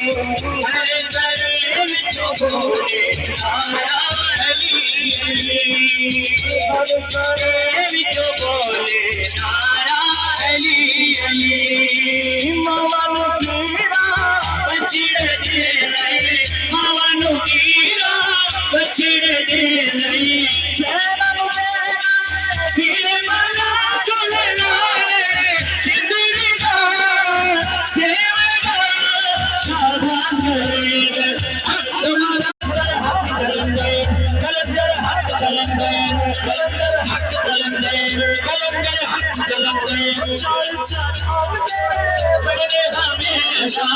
हर सरे विच बोले नारा अली अली हर सरे विच बोले नारा अली अली मवन कीरा बछड़ दे नहीं मवन कीरा बछड़ दे नहीं फिर मला दुल्हनाने सिंदूरदा सेवगा शाबाश कलंदर हक कलंदर चाल चाल तेरे बदले हमेशा